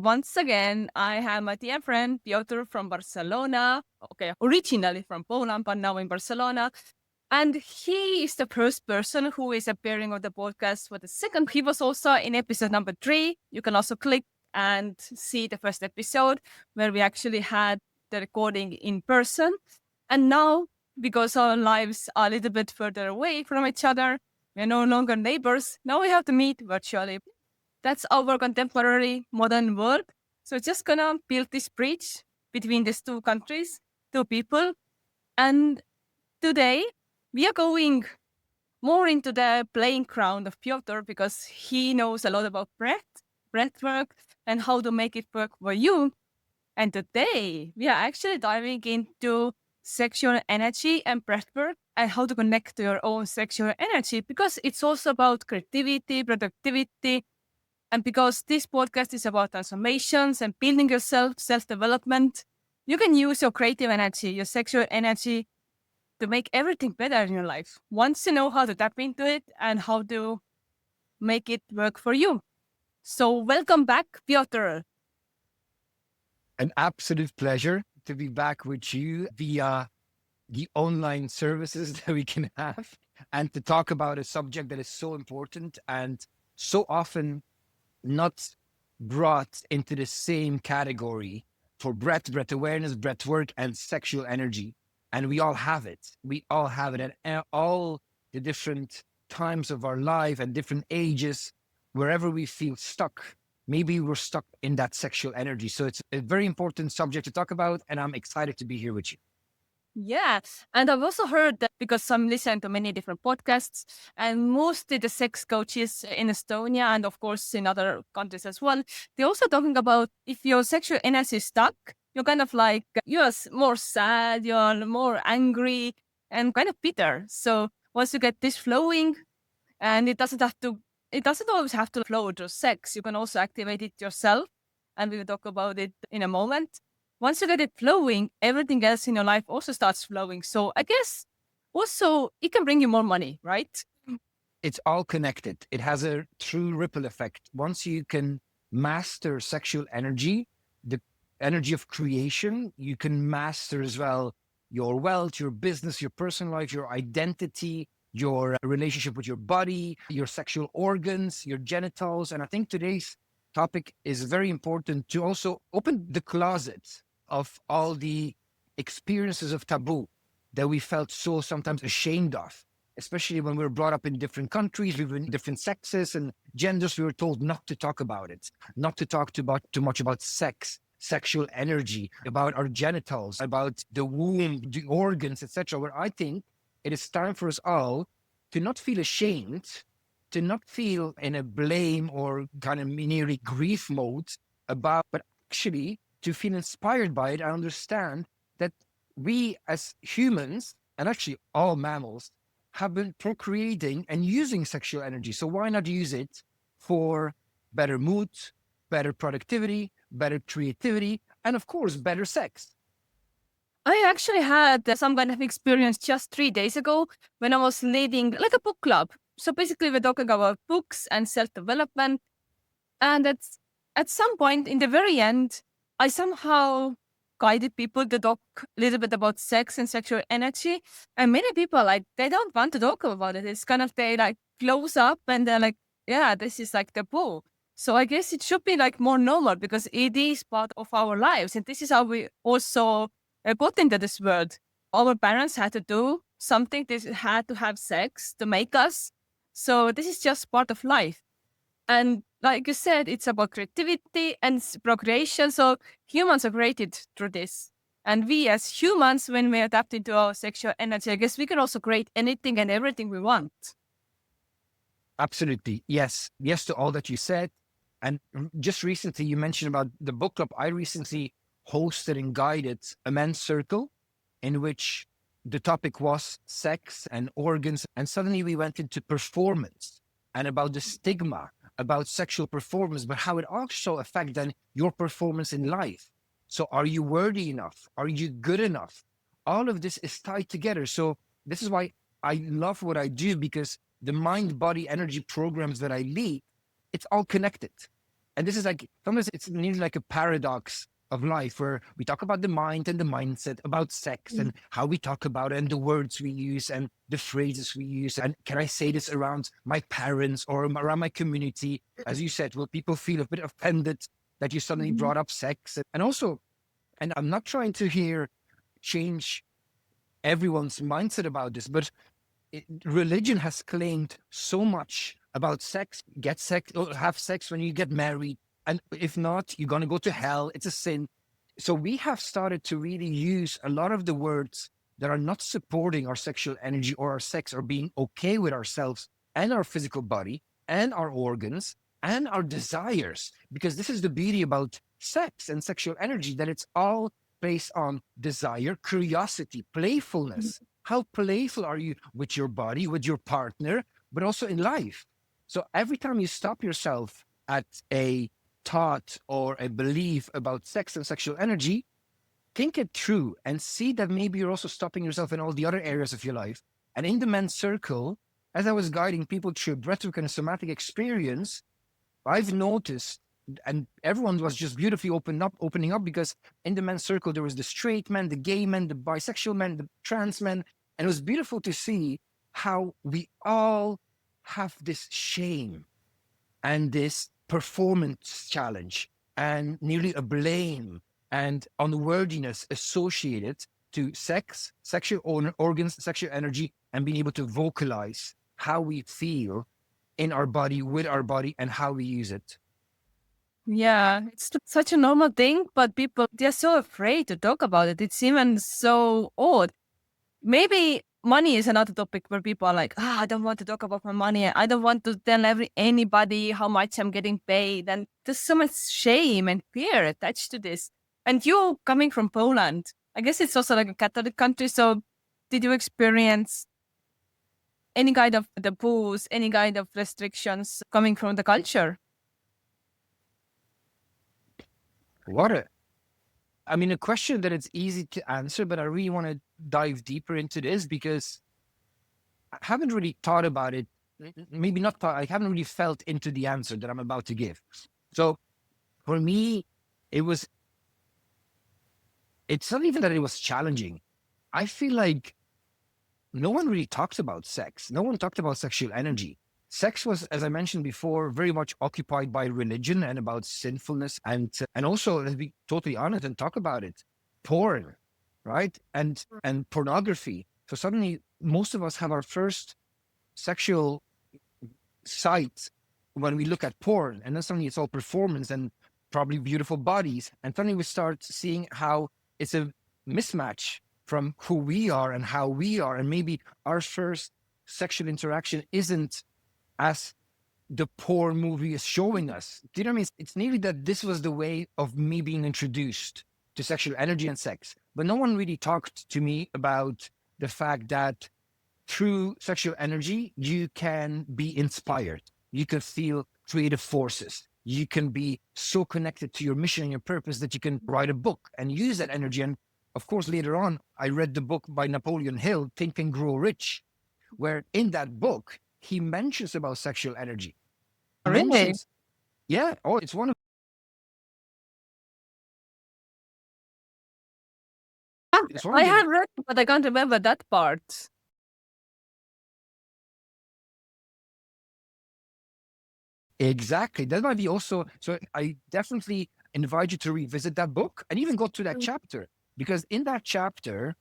Once again, I have my dear friend Piotr from Barcelona. Okay, originally from Poland, but now in Barcelona. And he is the first person who is appearing on the podcast for the second. He was also in episode number 3. You can also click and see the first episode where we actually had the recording in person. And now, because our lives are a little bit further away from each other, we're no longer neighbors. Now we have to meet virtually. That's our contemporary modern world. So it's just gonna build this bridge between these two countries, two people. And today we are going more into the playing ground of Piotr because he knows a lot about breathwork, and how to make it work for you. And today we are actually diving into sexual energy and breathwork and how to connect to your own sexual energy because it's also about creativity, productivity, and because this podcast is about transformations and building yourself, self-development. You can use your creative energy, your sexual energy to make everything better in your life. Once you know how to tap into it and how to make it work for you. So welcome back, Piotr. An absolute pleasure to be back with you via the online services that we can have and to talk about a subject that is so important and so often not brought into the same category for breath awareness, breath work, and sexual energy. And we all have it. We all have it at all the different times of our life and different ages, wherever we feel stuck. Maybe we're stuck in that sexual energy. So it's a very important subject to talk about. And I'm excited to be here with you. Yeah. And I've also heard that because I'm listening to many different podcasts and mostly the sex coaches in Estonia and of course in other countries as well, they're also talking about if your sexual energy is stuck, you're kind of like, you're more sad, you're more angry and kind of bitter. So once you get this flowing, and it doesn't always have to flow through sex. You can also activate it yourself. And we will talk about it in a moment. Once you get it flowing, everything else in your life also starts flowing. So I guess also it can bring you more money, right? It's all connected. It has a true ripple effect. Once you can master sexual energy, the energy of creation, you can master as well your wealth, your business, your personal life, your identity, your relationship with your body, your sexual organs, your genitals. And I think today's topic is very important to also open the closet of all the experiences of taboo that we felt so sometimes ashamed of, especially when we were brought up in different countries, we were in different sexes and genders. We were told not to talk about it, not to talk too much about sex, sexual energy, about our genitals, about the womb, the organs, etc. Where I think it is time for us all to not feel ashamed, to not feel in a blame or kind of nearly grief mode about, but actually to feel inspired by it. I understand that we as humans, and actually all mammals, have been procreating and using sexual energy. So why not use it for better mood, better productivity, better creativity, and of course, better sex? I actually had some kind of experience just 3 days ago when I was leading like a book club. So basically, we're talking about books and self development. And at some point in the very end, I somehow guided people to talk a little bit about sex and sexual energy. And many people, like, they don't want to talk about it. It's kind of, they like close up and they're like, yeah, this is like taboo. So I guess it should be like more normal because it is part of our lives. And this is how we also got into this world. Our parents had to do something, they had to have sex to make us. So this is just part of life. And like you said, it's about creativity and procreation. So humans are created through this. And we as humans, when we adapt into our sexual energy, I guess we can also create anything and everything we want. Absolutely. Yes. Yes to all that you said. And just recently, you mentioned about the book club. I recently hosted and guided a men's circle in which the topic was sex and organs. And suddenly we went into performance and about the stigma about sexual performance, but how it also affects then your performance in life. So are you worthy enough? Are you good enough? All of this is tied together. So this is why I love what I do, because the mind body energy programs that I lead, it's all connected. And this is like, sometimes it's nearly like a paradox of life where we talk about the mind and the mindset, about sex and how we talk about it and the words we use and the phrases we use. And can I say this around my parents or around my community? As you said, will people feel a bit offended that you suddenly brought up sex? And also, and I'm not trying to here change everyone's mindset about this, but religion has claimed so much about sex. Get sex or have sex when you get married, and if not, you're going to go to hell. It's a sin. So we have started to really use a lot of the words that are not supporting our sexual energy or our sex or being okay with ourselves and our physical body and our organs and our desires, because this is the beauty about sex and sexual energy, that it's all based on desire, curiosity, playfulness. How playful are you with your body, with your partner, but also in life? So every time you stop yourself at a thought or a belief about sex and sexual energy, think it through and see that maybe you're also stopping yourself in all the other areas of your life. And in the men's circle, as I was guiding people through breathwork and a somatic experience, I've noticed, and everyone was just beautifully opening up, because in the men's circle, there was the straight men, the gay men, the bisexual men, the trans men. And it was beautiful to see how we all have this shame and this performance challenge and nearly a blame and unworthiness associated to sex, sexual organs, sexual energy, and being able to vocalize how we feel in our body, with our body, and how we use it. Yeah, it's such a normal thing, but people, they're so afraid to talk about it. It's even so odd. Maybe money is another topic where people are like, I don't want to talk about my money. I don't want to tell anybody how much I'm getting paid. And there's so much shame and fear attached to this. And you coming from Poland, I guess it's also like a Catholic country. So did you experience any kind of taboos, any kind of restrictions coming from the culture? A question that it's easy to answer, but I really want to dive deeper into this because I haven't really thought about it. Maybe not thought, I haven't really felt into the answer that I'm about to give. So for me, it's not even that it was challenging. I feel like no one really talked about sex. No one talked about sexual energy. Sex was, as I mentioned before, very much occupied by religion and about sinfulness. And also, let's be totally honest and talk about it, porn, right? And pornography. So suddenly most of us have our first sexual sight when we look at porn. And then suddenly it's all performance and probably beautiful bodies. And suddenly we start seeing how it's a mismatch from who we are and how we are. And maybe our first sexual interaction isn't as the porn movie is showing us. Do you know what I mean? It's nearly that this was the way of me being introduced to sexual energy and sex. But no one really talked to me about the fact that through sexual energy, you can be inspired. You can feel creative forces. You can be so connected to your mission and your purpose that you can write a book and use that energy. And of course, later on, I read the book by Napoleon Hill, Think and Grow Rich, where in that book, he mentions about sexual energy. Really? Mentions, yeah. Oh, it's one of I have read, but I can't remember that part. Exactly. That might be also. So I definitely invite you to revisit that book and even go to that chapter, because in that chapter,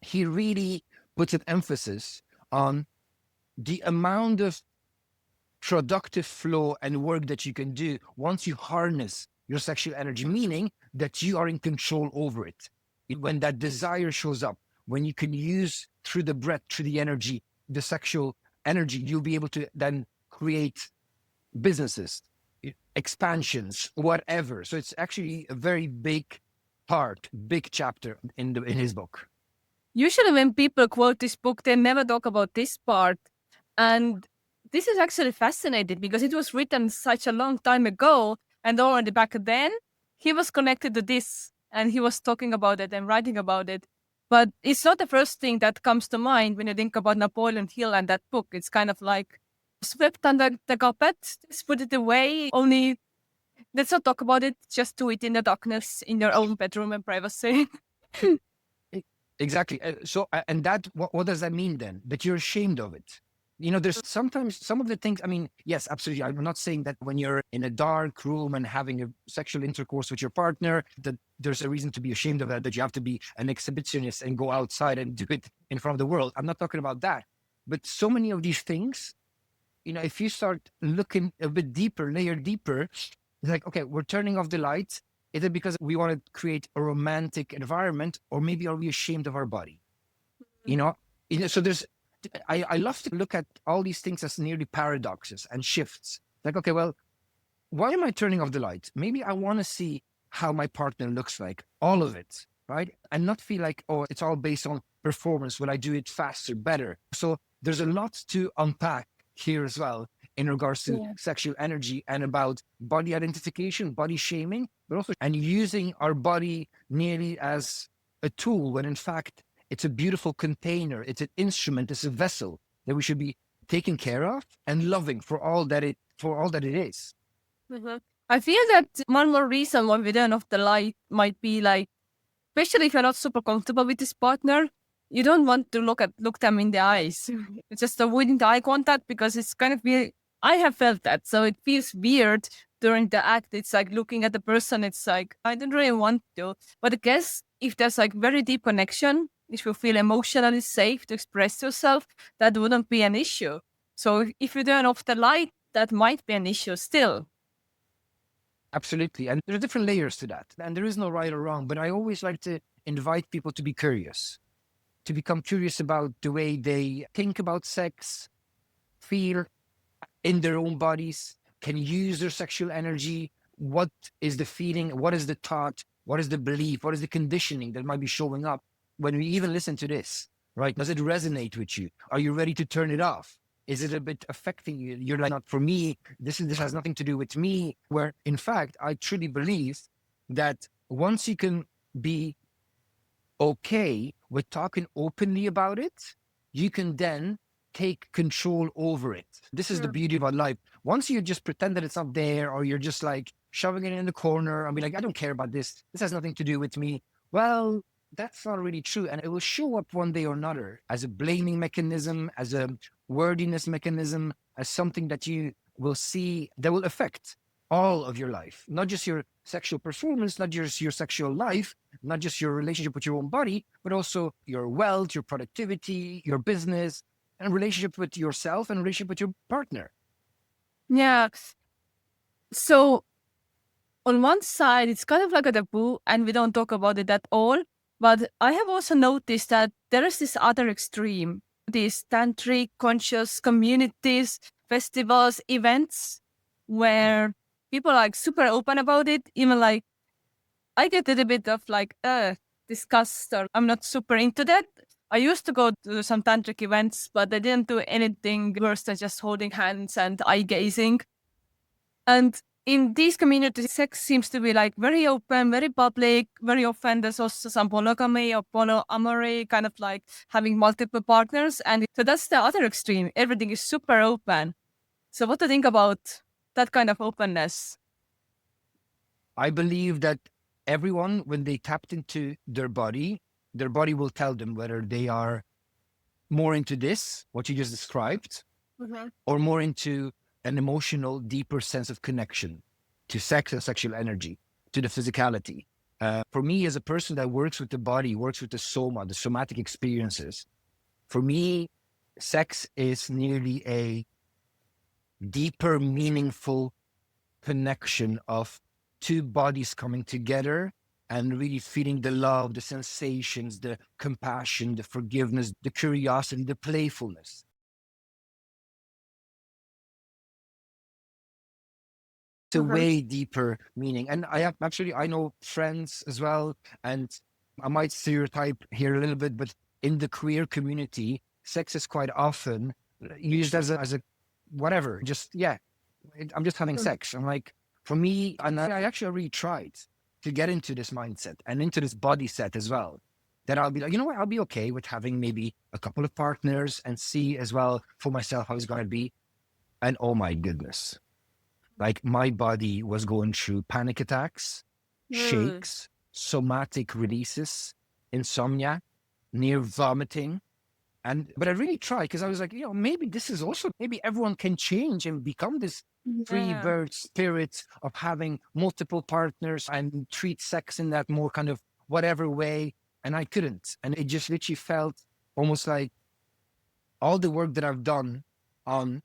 he really puts an emphasis on the amount of productive flow and work that you can do once you harness your sexual energy, meaning that you are in control over it. When that desire shows up, when you can use through the breath, through the energy, the sexual energy, you'll be able to then create businesses, expansions, whatever. So it's actually a very big part, big chapter in his book. Usually when people quote this book, they never talk about this part. And this is actually fascinating because it was written such a long time ago. And already back then, he was connected to this and he was talking about it and writing about it. But it's not the first thing that comes to mind when you think about Napoleon Hill and that book. It's kind of like swept under the carpet, just put it away. Only let's not talk about it. Just do it in the darkness, in your own bedroom and privacy. Exactly. And that, what does that mean then? That you're ashamed of it. There's sometimes some of the things, I mean, yes, absolutely. I'm not saying that when you're in a dark room and having a sexual intercourse with your partner, that there's a reason to be ashamed of that you have to be an exhibitionist and go outside and do it in front of the world. I'm not talking about that. But so many of these things, if you start looking a bit deeper, layer deeper, it's like, okay, we're turning off the lights. Is it because we want to create a romantic environment, or maybe are we ashamed of our body? So I love to look at all these things as nearly paradoxes and shifts. Like, okay, well, why am I turning off the lights? Maybe I want to see how my partner looks like, all of it, right? And not feel like, oh, it's all based on performance. Will I do it faster, better? So there's a lot to unpack here as well in regards to sexual energy and about body identification, body shaming, but also and using our body nearly as a tool when in fact it's a beautiful container, it's an instrument, it's a vessel that we should be taking care of and loving for all that it is. I feel that one more reason why we turn off the light might be like, especially if you're not super comfortable with this partner, you don't want to look them in the eyes. It's just avoiding the eye contact because it's kind of weird. I have felt that, so it feels weird during the act. It's like looking at the person. It's like I don't really want to, but I guess if there's like very deep connection, if you feel emotionally safe to express yourself, that wouldn't be an issue. So if you turn off the light, that might be an issue still. Absolutely. And there are different layers to that. And there is no right or wrong, but I always like to invite people to be curious, to become curious about the way they think about sex, feel in their own bodies, can use their sexual energy. What is the feeling? What is the thought? What is the belief? What is the conditioning that might be showing up when we even listen to this, right? Does it resonate with you? Are you ready to turn it off? Is it a bit affecting you? You're like, not for me. This has nothing to do with me. Where in fact, I truly believe that once you can be okay with talking openly about it, you can then take control over it. This is the beauty of our life. Once you just pretend that it's not there, or you're just like shoving it in the corner and be like, I don't care about this. This has nothing to do with me. Well, that's not really true. And it will show up one day or another as a blaming mechanism, as a wordiness mechanism, as something that you will see that will affect all of your life, not just your sexual performance, not just your sexual life, not just your relationship with your own body, but also your wealth, your productivity, your business, and relationship with yourself and relationship with your partner. Yeah. So on one side, it's kind of like a taboo and we don't talk about it at all. But I have also noticed that there is this other extreme, these tantric conscious communities, festivals, events where people are like super open about it. Even like I get a little bit of like, disgust, or I'm not super into that. I used to go to some tantric events, but I didn't do anything worse than just holding hands and eye gazing. And in these communities, sex seems to be like very open, very public. Very often there's also some polygamy or polyamory, kind of like having multiple partners. And so that's the other extreme. Everything is super open. So what do you think about that kind of openness? I believe that everyone, when they tapped into their body will tell them whether they are more into this, what you just described, or more into an emotional, deeper sense of connection to sex and sexual energy, to the physicality. For me, as a person that works with the body, works with the somatic experiences, for me, sex is nearly a deeper, meaningful connection of two bodies coming together and really feeling the love, the sensations, the compassion, the forgiveness, the curiosity, the playfulness. It's a way deeper meaning. And I know friends as well, and I might stereotype here a little bit, but in the queer community, sex is quite often used as a whatever, just, I'm just having sex. I'm like, for me, and I actually already tried to get into this mindset and into this body set as well, that I'll be like, you know what, I'll be okay with having maybe a couple of partners and see as well for myself how it's going to be. And oh my goodness, Like my body was going through panic attacks, Mm. shakes, somatic releases, insomnia, near vomiting. But I really tried because I was like, maybe this is also, maybe everyone can change and become this free Yeah. bird spirit of having multiple partners and treat sex in that more kind of whatever way. And I couldn't. And it just literally felt almost like all the work that I've done on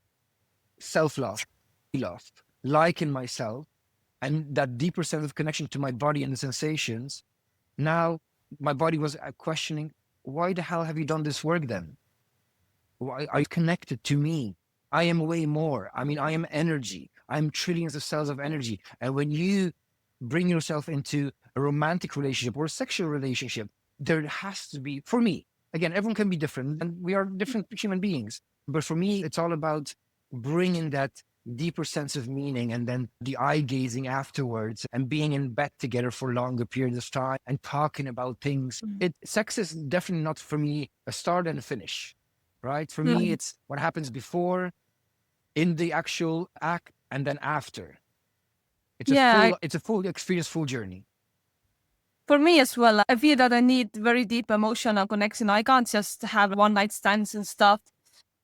self-love, love, liking myself, and that deeper sense of connection to my body and the sensations. Now my body was questioning, why the hell have you done this work then? Why are you connected to me? I am way more. I mean, I am energy. I'm trillions of cells of energy. And when you bring yourself into a romantic relationship or a sexual relationship, there has to be, for me, again, everyone can be different and we are different human beings. But for me, it's all about bringing that deeper sense of meaning and then the eye gazing afterwards and being in bed together for longer periods of time and talking about things. Sex is definitely not for me a start and a finish, right? For me, Mm. it's what happens before, in the actual act, and then after. Yeah, It's a full experience, full journey. for me as well, I feel that I need very deep emotional connection. I can't just have one night stands and stuff.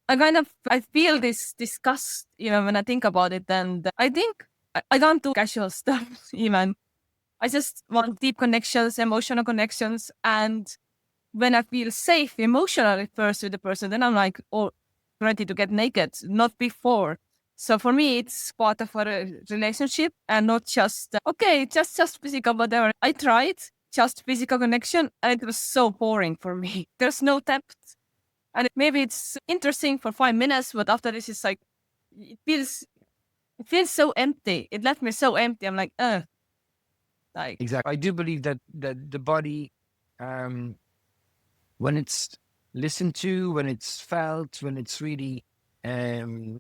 I feel this disgust even when I think about it. And I think I don't do casual stuff even. I just want deep connections, emotional connections. And when I feel safe emotionally first with the person, then I'm like, oh, ready to get naked, not before. So for me, it's part of a relationship and not just, okay, just physical, whatever. I tried just physical connection and it was so boring for me. There's no depth. And maybe it's interesting for 5 minutes, but after this, it's like, it feels, it feels so empty. It left me so empty. I'm like, like, Exactly. I do believe that the body, um, when it's listened to, when it's felt, when it's really um,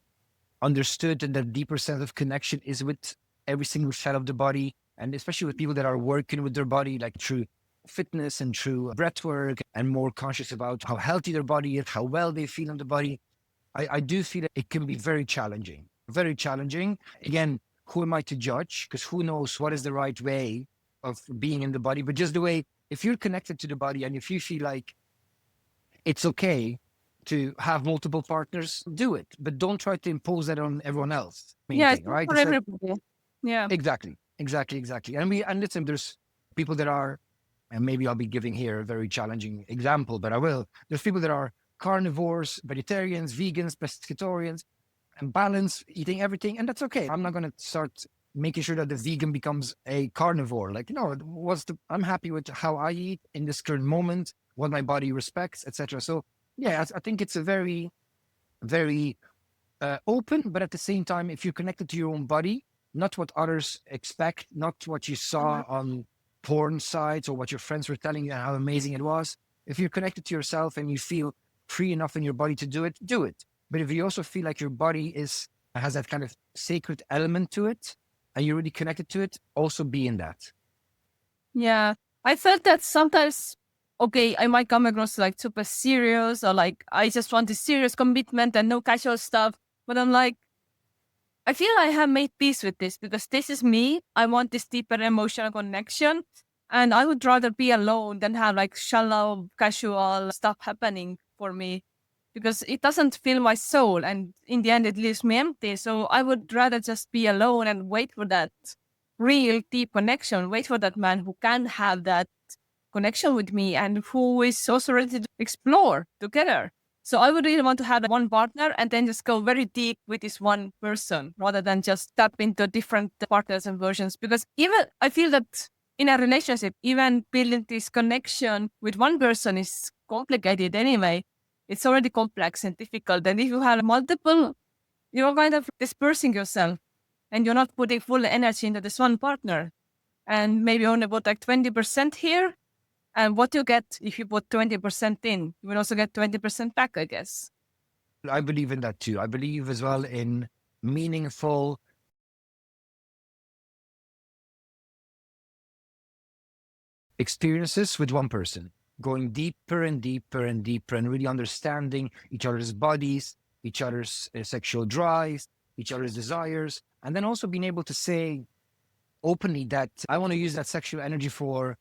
understood, and that deeper sense of connection is with every single cell of the body, and especially with people that are working with their body, like through fitness and through breathwork, and more conscious about how healthy their body is, how well they feel in the body. I do feel that it can be very challenging, very challenging. Again, who am I to judge? Because who knows what is the right way of being in the body? But just the way, if you're connected to the body and if you feel like it's okay to have multiple partners, do it. But don't try to impose that on everyone else. Main yeah, it's thing, not right? for It's like, everybody. Yeah. exactly. And listen, there's people that are, and maybe I'll be giving here a very challenging example, but I will. There's people that are carnivores, vegetarians, vegans, pescatarians, and balance eating everything, and that's okay. I'm not going to start making sure that the vegan becomes a carnivore. Like, I'm happy with how I eat in this current moment, what my body respects, etc. So yeah, I think it's a very, very open, but at the same time, if you're connected to your own body, not what others expect, not what you saw on porn sites or what your friends were telling you how amazing it was. If you're connected to yourself and you feel free enough in your body to do it, do it. But if you also feel like your body has that kind of sacred element to it and you're really connected to it, also be in that. Yeah, I felt that sometimes, okay, I might come across like super serious or like I just want this serious commitment and no casual stuff. But I'm like, I feel I have made peace with this because this is me. I want this deeper emotional connection. And I would rather be alone than have like shallow, casual stuff happening for me because it doesn't fill my soul. And in the end, it leaves me empty. So I would rather just be alone and wait for that real deep connection, wait for that man who can have that connection with me and who is also ready to explore together. So I would really want to have one partner and then just go very deep with this one person rather than just tap into different partners and versions. Because even I feel that in a relationship, even building this connection with one person is complicated anyway. It's already complex and difficult. And if you have multiple, you're kind of dispersing yourself and you're not putting full energy into this one partner. And maybe only put like 20% here, and what you get if you put 20% in, you will also get 20% back, I guess. I believe in that too. I believe as well in meaningful experiences with one person, going deeper and deeper and deeper and really understanding each other's bodies, each other's sexual drives, each other's desires, And then also being able to say openly that I want to use that sexual energy for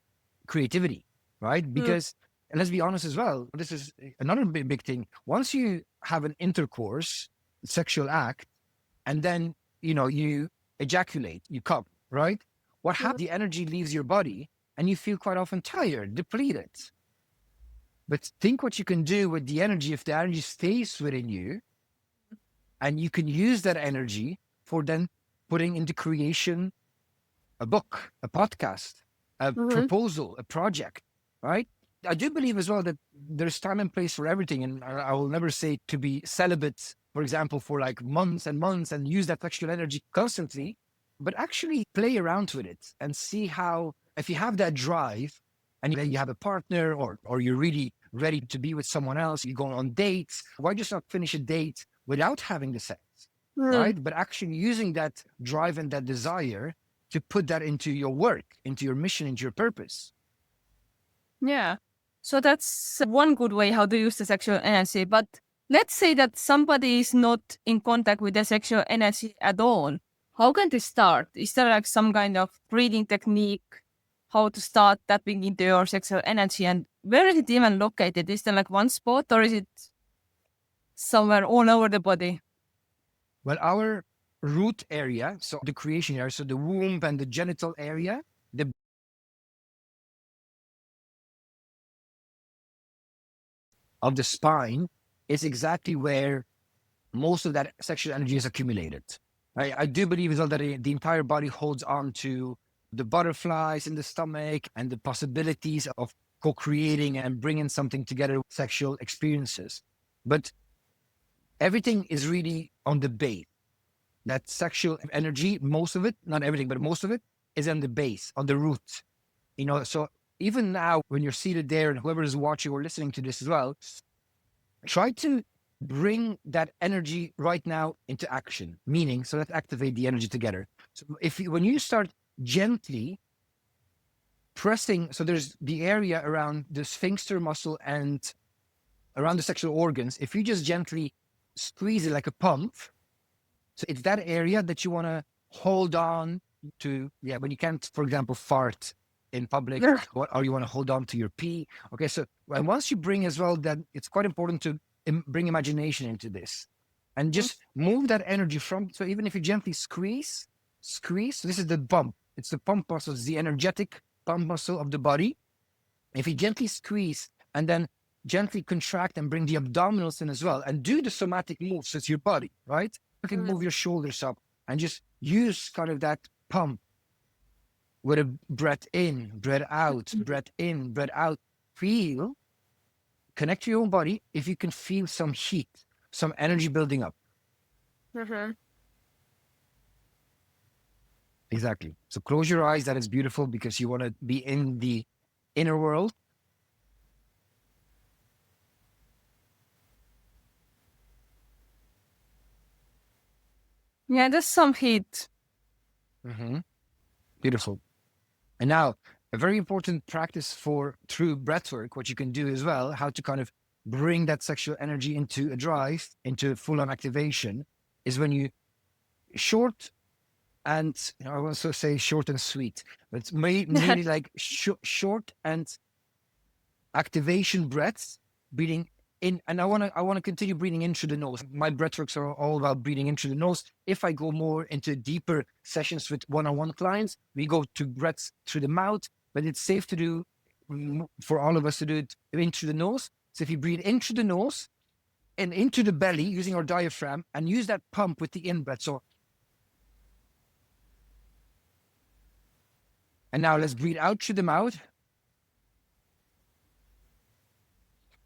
creativity, right? Because, and let's be honest as well, this is another big thing. Once you have an intercourse, sexual act, and then, you ejaculate, you come, right? What happens? The energy leaves your body and you feel quite often tired, depleted. But think what you can do with the energy if the energy stays within you, and you can use that energy for then putting into creation a book, a podcast, a proposal, a project, right? I do believe as well that there's time and place for everything. And I will never say to be celibate, for example, for like months and months and use that sexual energy constantly, but actually play around with it and see how, if you have that drive and you have a partner, or you're really ready to be with someone else, you go on dates, why just not finish a date without having the sex, right? But actually using that drive and that desire to put that into your work, into your mission, into your purpose. Yeah. So that's one good way how to use the sexual energy. But let's say that somebody is not in contact with the sexual energy at all. How can they start? Is there like some kind of breathing technique, how to start tapping into your sexual energy? And where is it even located? Is there like one spot, or is it somewhere all over the body? Well, our root area, so the creation area, so the womb and the genital area, the of the spine is exactly where most of that sexual energy is accumulated. I do believe as well that the entire body holds on to the butterflies in the stomach and the possibilities of co-creating and bringing something together with sexual experiences. But everything is really on the base. That sexual energy, most of it, not everything, but most of it is on the base, on the root. So even now when you're seated there and whoever is watching or listening to this as well, try to bring that energy right now into action, meaning, so let's activate the energy together. So when you start gently pressing, so there's the area around the sphincter muscle and around the sexual organs, if you just gently squeeze it like a pump, so it's that area that you want to hold on to, when you can't, for example, fart in public, or you want to hold on to your pee. Okay, so and once you bring as well, that it's quite important to bring imagination into this and just move that energy from, so even if you gently squeeze, so this is the pump. It's the pump muscle, it's the energetic pump muscle of the body. If you gently squeeze and then gently contract and bring the abdominals in as well and do the somatic moves, so it's your body, right? You can move your shoulders up and just use kind of that pump with a breath in, breath out, breath in, breath out. Feel, connect to your own body if you can feel some heat, some energy building up. Exactly. So close your eyes. That is beautiful because you want to be in the inner world. Yeah, there's some heat. Beautiful. And now, a very important practice for through breathwork, what you can do as well, how to kind of bring that sexual energy into a drive, into full-on activation, is when you short and, I want to say short and sweet, but it's mainly like short and activation breaths, breathing in. And I want to continue breathing in through the nose. My breathworks are all about breathing in through the nose. If I go more into deeper sessions with one-on-one clients, we go to breaths through the mouth, but it's safe to do for all of us to do it in through the nose. So if you breathe in through the nose and into the belly using our diaphragm and use that pump with the in-breath. So, and now let's breathe out through the mouth.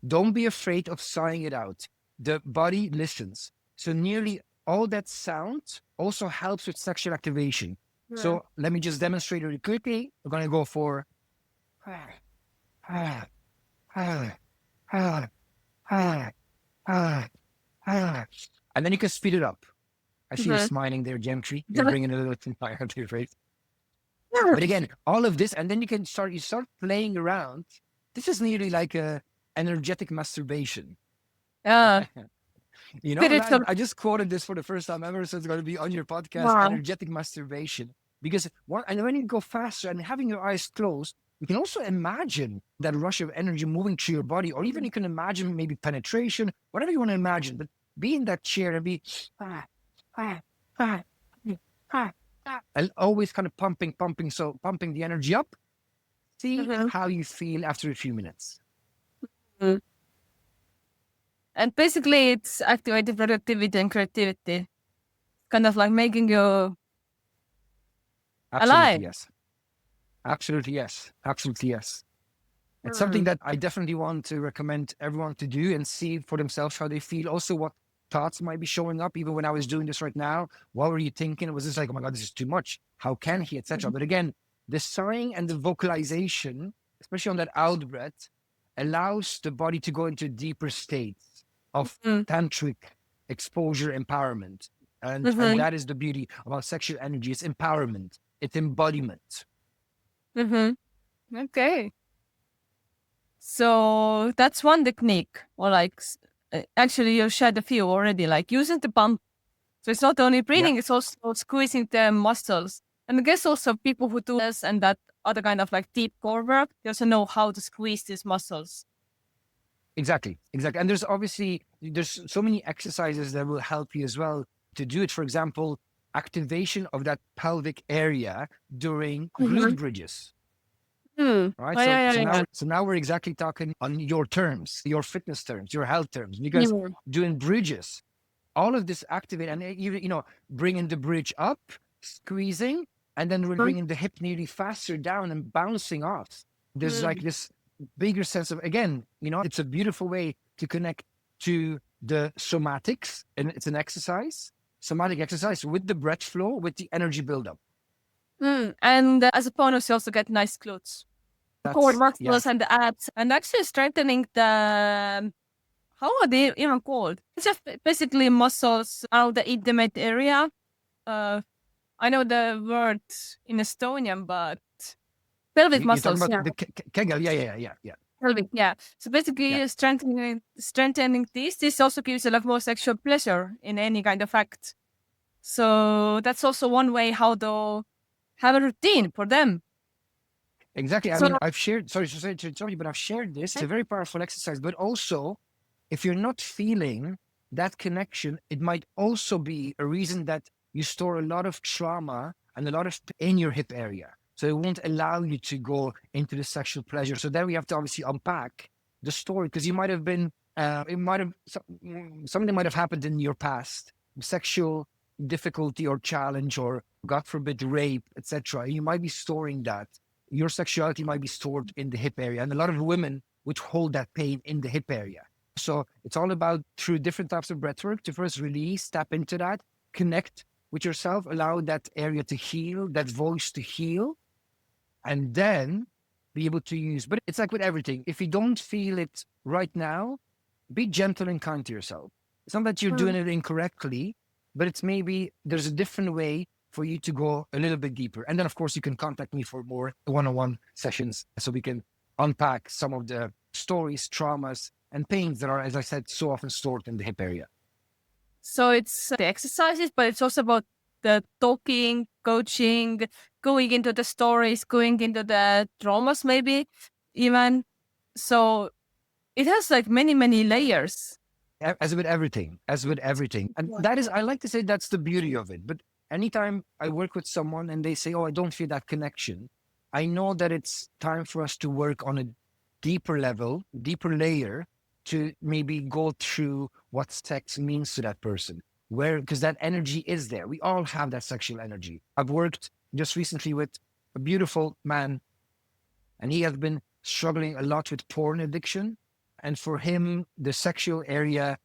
Don't be afraid of sighing it out. The body listens. So nearly all that sound also helps with sexual activation. Yeah. So let me just demonstrate really quickly. We're going to go for and then you can speed it up. I see you smiling there, Gentry. You're bringing a little fire to your face. But again, all of this, and then you start playing around. This is nearly like a energetic masturbation. Yeah. And Spiritual. I just quoted this for the first time ever, so it's going to be on your podcast, Wow. energetic masturbation. Because and when you go faster and having your eyes closed, you can also imagine that rush of energy moving through your body, or even you can imagine maybe penetration, whatever you want to imagine. But be in that chair and be and always kind of pumping, so pumping the energy up. See Mhm. how you feel after a few minutes. Mm. And basically, it's activating productivity and creativity, kind of like making you Absolutely alive. yes. Absolutely yes. Absolutely yes. It's something Mm. that I definitely want to recommend everyone to do and see for themselves how they feel. Also, what thoughts might be showing up. Even when I was doing this right now, what were you thinking? Was this like, oh my God, this is too much? How can he, etc. But again, the sighing and the vocalization, especially on that out breath, allows the body to go into deeper states of Mm. tantric exposure empowerment. And Mhm. that is the beauty about sexual energy. It's empowerment. It's embodiment. Mhm. Okay. So that's one technique, or like actually you shared a few already, like using the pump. So it's not only Yeah. breathing; it's also squeezing the muscles. And I guess also people who do this and that other kind of like deep core work, they also know how to squeeze these muscles. Exactly. And there's so many exercises that will help you as well to do it. For example, activation of that pelvic area during glute Mhm. bridges. Mm. Right. Oh, yeah, So yeah, yeah. now we're exactly talking on your terms, your fitness terms, your health terms, because Yeah. doing bridges, all of this activate and even bringing the bridge up, squeezing, and then we're bringing the hip nearly faster down and bouncing off. There's like Mm. this bigger sense of, again, it's a beautiful way to connect to the somatics, and it's an exercise, somatic exercise with the breath flow, with the energy buildup. Mm. And as a bonus, you also get nice glutes, core That's yeah, muscles, and the abs, and actually strengthening the how are they even called? It's just basically muscles around the intimate area. Uh, I know the word in Estonian, but pelvic you're talking muscles. about Yeah, the Kegel. Yeah. pelvic. Yeah. So Yeah. basically, strengthening this. This also gives a lot more sexual pleasure in any kind of act. So that's also one way how to have a routine for them. Exactly. I So mean, I've shared, sorry to interrupt you, but I've shared this. It's a very powerful exercise, but also if you're not feeling that connection, it might also be a reason that you store a lot of trauma and a lot of in your hip area. So it won't allow you to go into the sexual pleasure. So then we have to obviously unpack the story because you might have been, it might have, something might have happened in your past, sexual difficulty or challenge, or God forbid, rape, etc. You might be storing that. Your sexuality might be stored in the hip area. And a lot of women would hold that pain in the hip area. So it's all about through different types of breathwork to first release, tap into that, connect with yourself, allow that area to heal, that voice to heal, and then be able to use. But it's like with everything. If you don't feel it right now, be gentle and kind to yourself. It's not that you're doing it incorrectly, but it's maybe there's a different way for you to go a little bit deeper. And then, of course, you can contact me for more one-on-one sessions so we can unpack some of the stories, traumas, and pains that are, as I said, so often stored in the hip area. So it's the exercises, but it's also about the talking, coaching, going into the stories, going into the traumas, maybe even. So it has like many, many layers. As with everything. And that is, I like to say that's the beauty of it. But anytime I work with someone and they say, oh, I don't feel that connection, I know that it's time for us to work on a deeper level, deeper layer to maybe go through what sex means to that person. Where, because that energy is there. We all have that sexual energy. I've worked just recently with a beautiful man, and he has been struggling a lot with porn addiction. And for him, the sexual area,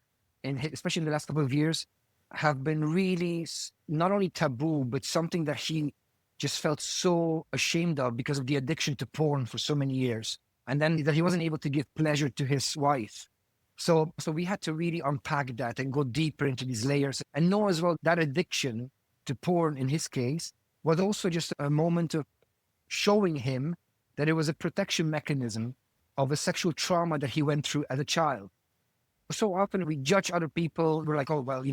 especially in the last couple of years, have been really not only taboo, but something that he just felt so ashamed of because of the addiction to porn for so many years. And then that he wasn't able to give pleasure to his wife. So we had to really unpack that and go deeper into these layers and know as well that addiction to porn in his case was also just a moment of showing him that it was a protection mechanism of a sexual trauma that he went through as a child. So often we judge other people. We're like, oh, well,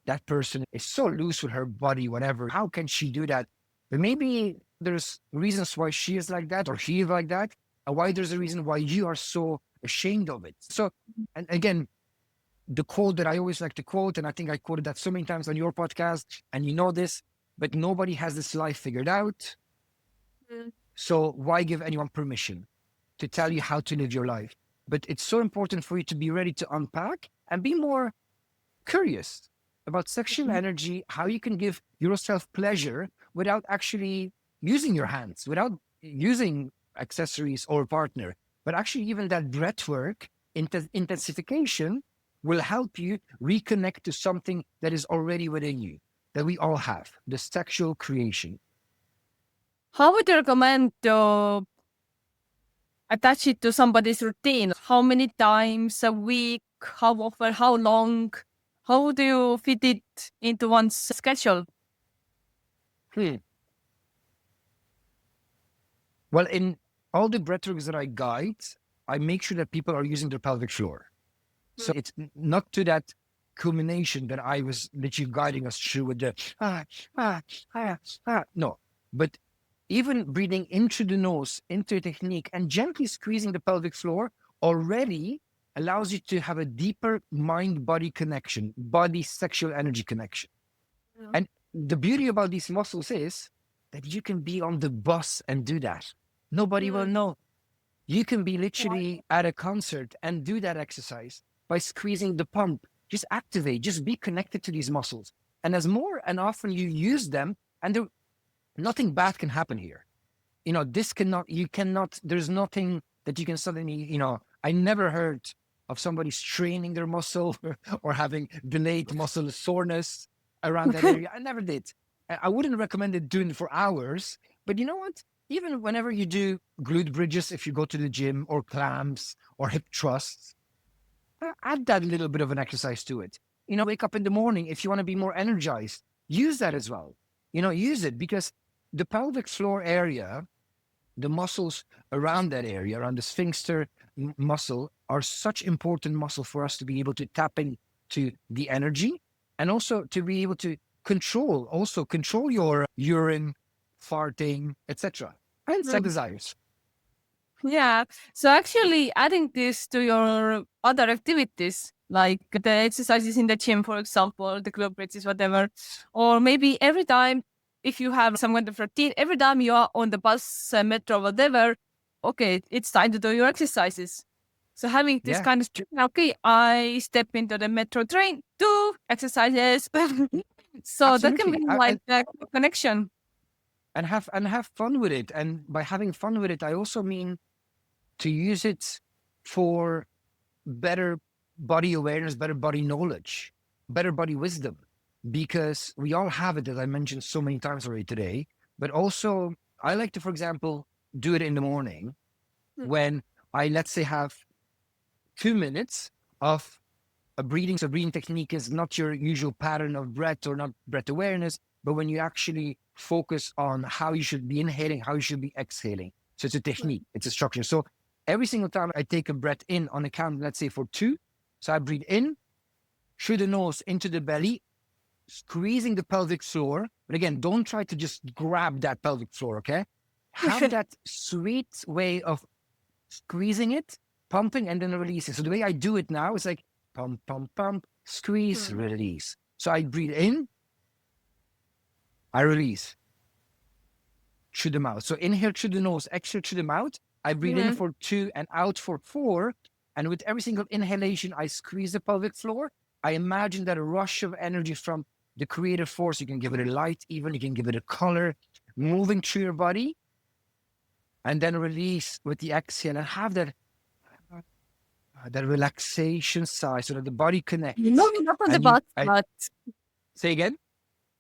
that person is so loose with her body, whatever. How can she do that? But maybe there's reasons why she is like that or he is like that, and why there's a reason why you are so ashamed of it. So, and again, the quote that I always like to quote, and I think I quoted that so many times on your podcast, and you know this, but nobody has this life figured out. So why give anyone permission to tell you how to live your life? But it's so important for you to be ready to unpack and be more curious about sexual energy, how you can give yourself pleasure without actually using your hands, without using accessories or partner, but actually even that breathwork intensification will help you reconnect to something that is already within you, that we all have, the sexual creation. How would you recommend to attach it to somebody's routine? How many times a week? How often? How long? How do you fit it into one's schedule? Well, in all the breathworks that I guide, I make sure that people are using their pelvic floor. So it's not to that culmination that I was literally guiding us through with the no, but even breathing into the nose, into a technique, and gently squeezing the pelvic floor already allows you to have a deeper mind-body connection, body sexual energy connection. Yeah. And the beauty about these muscles is that you can be on the bus and do that. Nobody will know. You can be literally at a concert and do that exercise by squeezing the pump. Just activate, just be connected to these muscles. And as more and often you use them, and nothing bad can happen here. There's nothing that you can suddenly, I never heard of somebody straining their muscle or having delayed muscle soreness around that area. I never did. I wouldn't recommend it doing it for hours, but you know what? Even whenever you do glute bridges, if you go to the gym, or clamps or hip thrusts, add that little bit of an exercise to it. Wake up in the morning. If you want to be more energized, use that as well. Use it, because the pelvic floor area, the muscles around that area, around the sphincter muscle, are such important muscle for us to be able to tap into the energy, and also to be able to control your urine, farting, etc., and sex desires. Yeah. So actually adding this to your other activities, like the exercises in the gym, for example, the glute bridges, whatever, or maybe every time, if you have some kind of routine, every time you are on the bus, metro, whatever, okay, it's time to do your exercises. So having this kind of, okay, I step into the metro train, do exercises. So absolutely. That can be like a connection. And have fun with it. And by having fun with it, I also mean to use it for better body awareness, better body knowledge, better body wisdom, because we all have it, as I mentioned so many times already today. But also, I like to, for example, do it in the morning when I, let's say, have 2 minutes of a breathing. So breathing technique is not your usual pattern of breath or not breath awareness, but when you actually focus on how you should be inhaling, how you should be exhaling. So it's a technique, it's a structure. So every single time I take a breath in on a count, let's say for 2, so I breathe in through the nose into the belly, squeezing the pelvic floor. But again, don't try to just grab that pelvic floor, okay? Have that sweet way of squeezing it, pumping, and then releasing. So the way I do it now is like pump, pump, pump, squeeze, release. So I breathe in, I release through the mouth. So inhale through the nose, exhale through the mouth. I breathe in for 2 and out for 4. And with every single inhalation, I squeeze the pelvic floor. I imagine that a rush of energy from the creative force. You can give it a light, even you can give it a color, moving through your body. And then release with the exhale and have that relaxation side so that the body connects. Maybe not on the bus, but say again.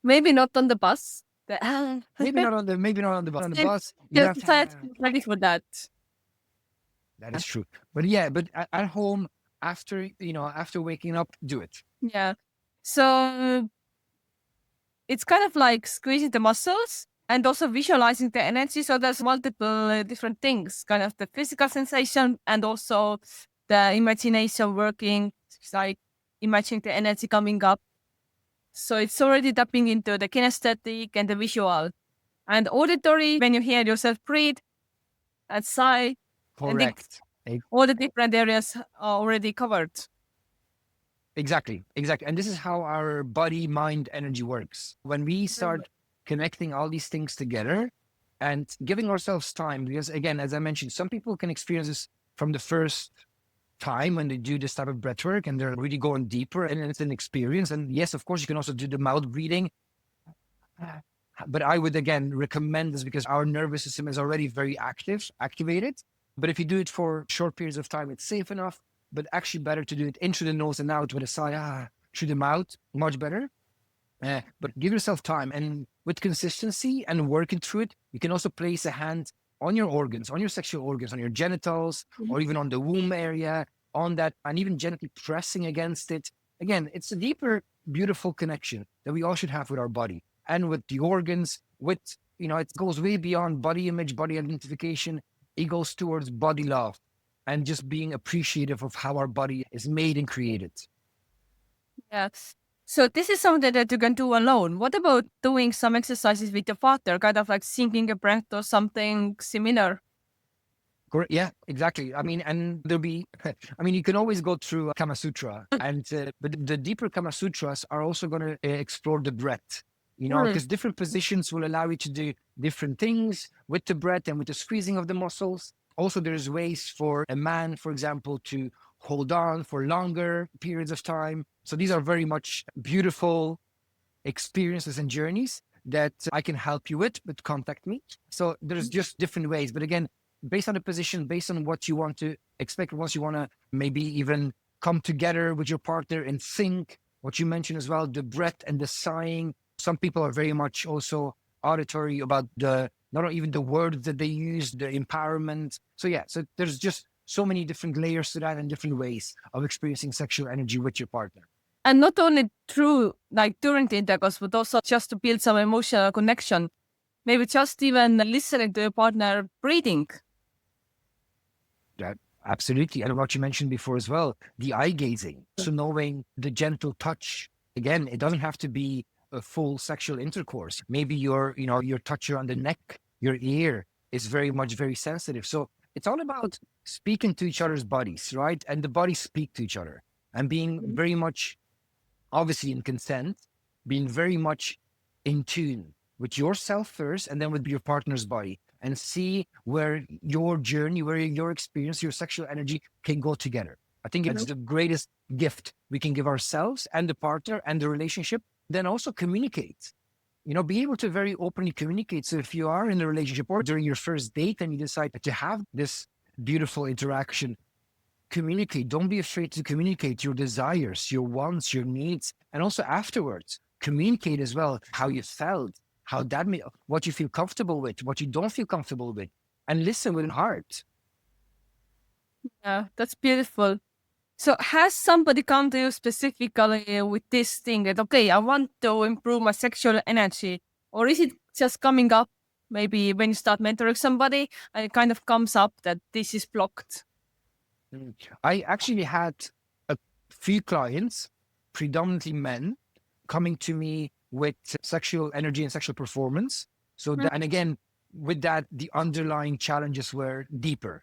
Maybe not on the bus. maybe not on the bus. On the bus, you have to ready for that. That is true. But yeah, but at home, after waking up, do it. Yeah. So it's kind of like squeezing the muscles and also visualizing the energy. So there's multiple different things, kind of the physical sensation and also the imagination working. It's like imagining the energy coming up. So it's already tapping into the kinesthetic and the visual. And auditory, when you hear yourself breathe and sigh, and Correct. all the different areas are already covered. Exactly. And this is how our body, mind, energy works. When we start connecting all these things together and giving ourselves time, because again, as I mentioned, some people can experience this from the first time when they do this type of breath work and they're really going deeper and it's an experience. And yes, of course, you can also do the mouth breathing. But I would again recommend this because our nervous system is already very activated. But if you do it for short periods of time, it's safe enough. But actually better to do it in through the nose and out with a sigh, through the mouth, much better. But give yourself time and with consistency and working through it, you can also place a hand on your organs, on your sexual organs, on your genitals, or even on the womb area, on that, and even gently pressing against it. Again, it's a deeper, beautiful connection that we all should have with our body and with the organs, with, it goes way beyond body image, body identification. It goes towards body love and just being appreciative of how our body is made and created. Yeah. So this is something that you can do alone. What about doing some exercises with your partner, kind of like syncing a breath or something similar? Correct. Yeah, exactly. I mean, and there'll be, you can always go through Kama Sutra, but the deeper Kama Sutras are also going to explore the breath, because different positions will allow you to do different things with the breath and with the squeezing of the muscles. Also, there's ways for a man, for example, to hold on for longer periods of time. So these are very much beautiful experiences and journeys that I can help you with, but contact me. So there's just different ways. But again, based on the position, based on what you want to expect, once you want to maybe even come together with your partner and sync, what you mentioned as well, the breath and the sighing. Some people are very much also auditory about not even the words that they use, the empowerment. So yeah, so there's just so many different layers to that and different ways of experiencing sexual energy with your partner. And not only through like during the intercourse, but also just to build some emotional connection. Maybe just even listening to your partner breathing. Yeah, absolutely. And what you mentioned before as well, the eye gazing. So knowing the gentle touch. Again, it doesn't have to be a full sexual intercourse. Maybe your touch on the neck, your ear is very sensitive. So it's all about speaking to each other's bodies, right? And the bodies speak to each other and being very much, obviously in consent, being very much in tune with yourself first and then with your partner's body, and see where your journey, where your experience, your sexual energy can go together. I think it's the greatest gift we can give ourselves and the partner and the relationship. Then also communicate, be able to very openly communicate. So if you are in a relationship or during your first date and you decide to have this beautiful interaction, communicate. Don't be afraid to communicate your desires, your wants, your needs, and also afterwards communicate as well how you felt, how that made, what you feel comfortable with, what you don't feel comfortable with, and listen with a heart. Yeah, that's beautiful. So has somebody come to you specifically with this thing that, okay, I want to improve my sexual energy? Or is it just coming up maybe when you start mentoring somebody and it kind of comes up that this is blocked? I actually had a few clients, predominantly men, coming to me with sexual energy and sexual performance. So, and again, with that, the underlying challenges were deeper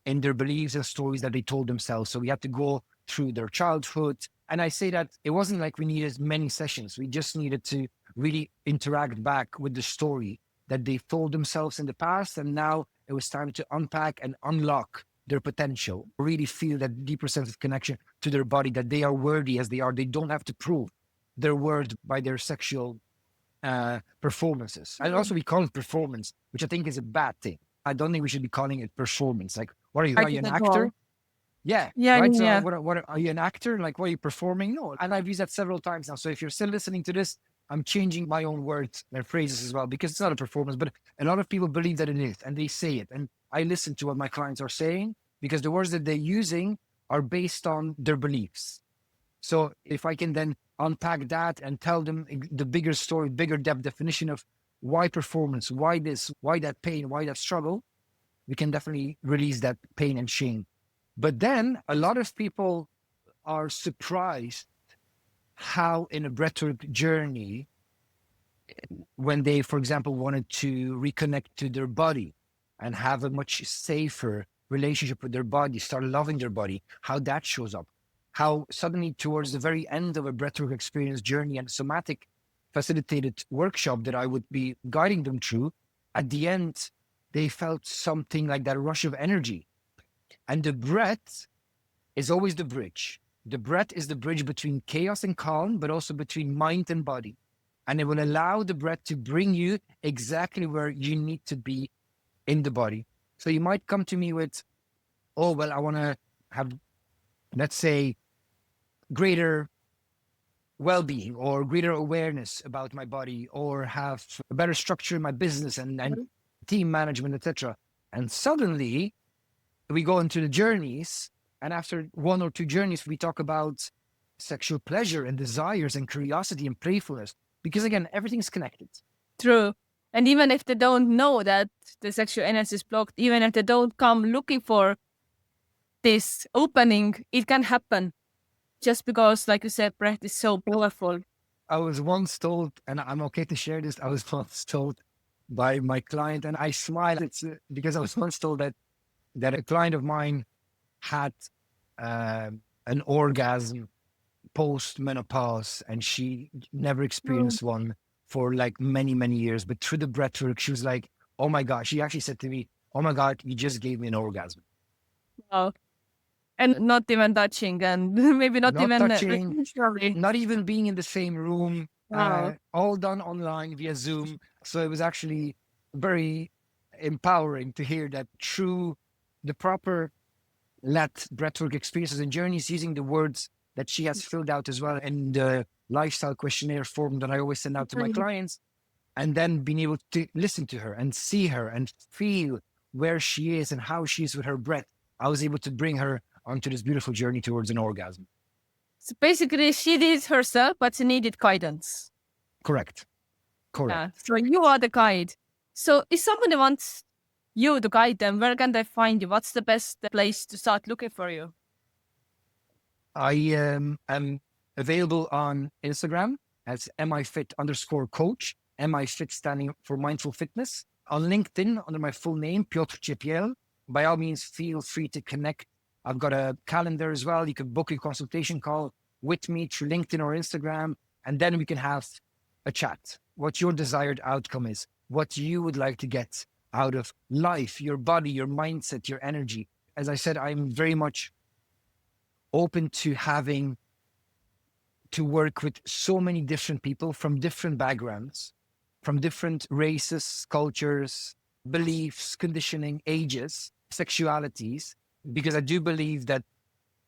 in their beliefs and stories that they told themselves. So we had to go through their childhood. And I say that it wasn't like we needed many sessions. We just needed to really interact back with the story that they told themselves in the past. And now it was time to unpack and unlock their potential, really feel that deeper sense of connection to their body, that they are worthy as they are. They don't have to prove their worth by their sexual performances. And also we call it performance, which I think is a bad thing. I don't think we should be calling it performance. Like, what are you? Are you an actor? Yeah. Right. So what are you an actor? Like, what are you performing? No. And I've used that several times now. So if you're still listening to this, I'm changing my own words and phrases as well, because it's not a performance, but a lot of people believe that it is and they say it. And I listen to what my clients are saying because the words that they're using are based on their beliefs. So if I can then unpack that and tell them the bigger story, bigger depth definition of why performance, why this, why that pain, why that struggle, we can definitely release that pain and shame. But then a lot of people are surprised how in a breathwork journey, when they, for example, wanted to reconnect to their body and have a much safer relationship with their body, start loving their body, how that shows up. How suddenly towards the very end of a breathwork experience journey and somatic facilitated workshop that I would be guiding them through, at the end, they felt something like that rush of energy. And the breath is always the bridge. The breath is the bridge between chaos and calm, but also between mind and body. And it will allow the breath to bring you exactly where you need to be in the body. So you might come to me with, oh, well, I want to have, let's say, greater well-being or greater awareness about my body, or have a better structure in my business and team management, etc. And suddenly we go into the journeys, and after one or two journeys, we talk about sexual pleasure and desires and curiosity and playfulness, because again, everything's connected. True. And even if they don't know that the sexual energy is blocked, even if they don't come looking for this opening, it can happen. Just because, like you said, breath is so powerful. I was once told, and I'm okay to share this, I was once told by my client, and I smile. It's because I was once told that a client of mine had an orgasm post menopause, and she never experienced one for like many, many years. But through the breathwork, she was like, "Oh my God!" She actually said to me, "Oh my God, you just gave me an orgasm." Wow. And not even touching, and maybe not even touching, sorry. not even being in the same room, Wow. all done online via Zoom. So it was actually very empowering to hear that through the proper let breathwork experiences and journeys, using the words that she has filled out as well in the lifestyle questionnaire form that I always send out to my clients, and then being able to listen to her and see her and feel where she is and how she is with her breath, I was able to bring her onto this beautiful journey towards an orgasm. So basically, she did it herself, but she needed guidance. Correct. Yeah. So you are the guide. So if somebody wants you to guide them, where can they find you? What's the best place to start looking for you? I am available on Instagram as mifit_coach, mifit standing for mindful fitness. On LinkedIn under my full name, Piotr Ciepiel. By all means, feel free to connect. I've got a calendar as well. You can book a consultation call with me through LinkedIn or Instagram, and then we can have a chat. What your desired outcome is, what you would like to get out of life, your body, your mindset, your energy. As I said, I'm very much open to having to work with so many different people from different backgrounds, from different races, cultures, beliefs, conditioning, ages, sexualities, because I do believe that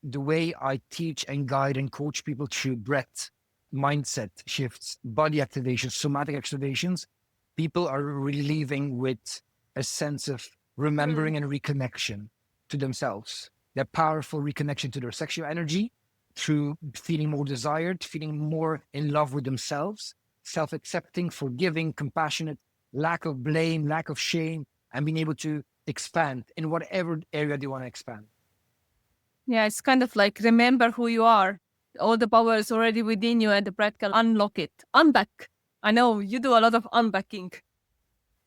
the way I teach and guide and coach people through breath, mindset shifts, body activations, somatic activations, people are really leaving with a sense of remembering and reconnection to themselves. That powerful reconnection to their sexual energy through feeling more desired, feeling more in love with themselves, self-accepting, forgiving, compassionate, lack of blame, lack of shame, and being able to expand in whatever area they want to expand. Yeah, it's kind of like remember who you are. All the power is already within you, and the breath can unlock it. Unback. I know you do a lot of unbacking.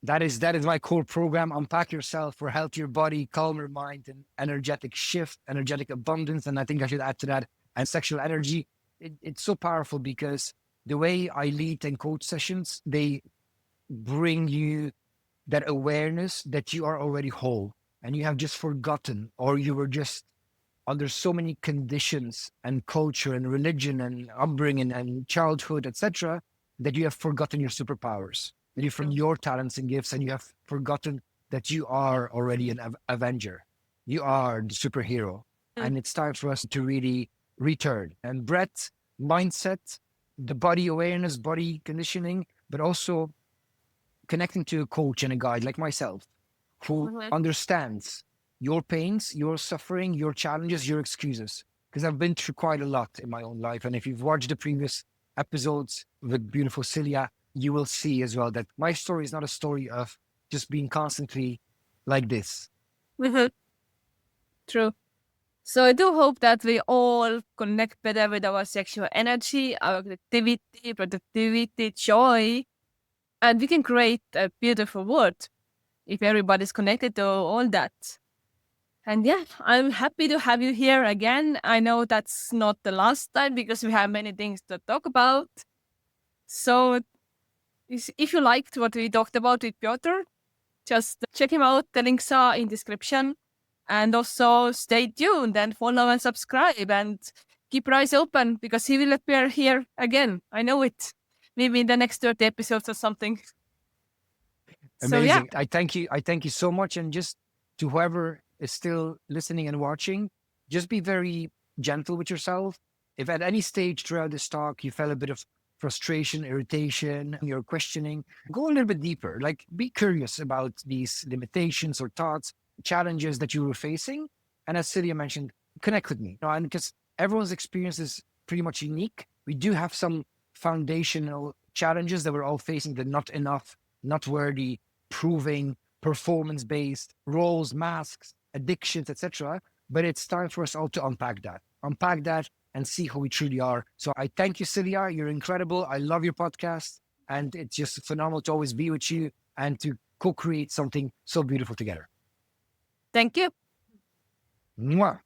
That is my core program. Unpack yourself for healthier body, calmer mind, and energetic shift, energetic abundance. And I think I should add to that, and sexual energy. It's so powerful because the way I lead and coach sessions, they bring you that awareness that you are already whole and you have just forgotten, or you were just under so many conditions and culture and religion and upbringing and childhood, etc., that you have forgotten your superpowers, that you from your talents and gifts, and you have forgotten that you are already an avenger. You are the superhero. And it's time for us to really return. And breath, mindset, the body awareness, body conditioning, but also connecting to a coach and a guide like myself who understands your pains, your suffering, your challenges, your excuses. Because I've been through quite a lot in my own life. And if you've watched the previous episodes with beautiful Silja, you will see as well that my story is not a story of just being constantly like this. True. So I do hope that we all connect better with our sexual energy, our creativity, productivity, joy, and we can create a beautiful world if everybody's connected to all that. And yeah, I'm happy to have you here again. I know that's not the last time because we have many things to talk about. So if you liked what we talked about with Piotr, just check him out. The links are in description. And also stay tuned and follow and subscribe and keep your eyes open because he will appear here again. I know it. Maybe in the next 30 episodes or something. So yeah, Amazing. I thank you. I thank you so much. And just to whoever is still listening and watching, just be very gentle with yourself. If at any stage throughout this talk you felt a bit of frustration, irritation, you're questioning, go a little bit deeper. Like be curious about these limitations or thoughts, challenges that you were facing. And as Silja mentioned, connect with me. And because everyone's experience is pretty much unique, we do have some foundational challenges that we're all facing, the not enough, not worthy, proving, performance-based roles, masks, addictions, etc. But it's time for us all to unpack that, and see who we truly are. So I thank you, Silja. You're incredible. I love your podcast, and it's just phenomenal to always be with you and to co-create something so beautiful together. thank you. Mwah.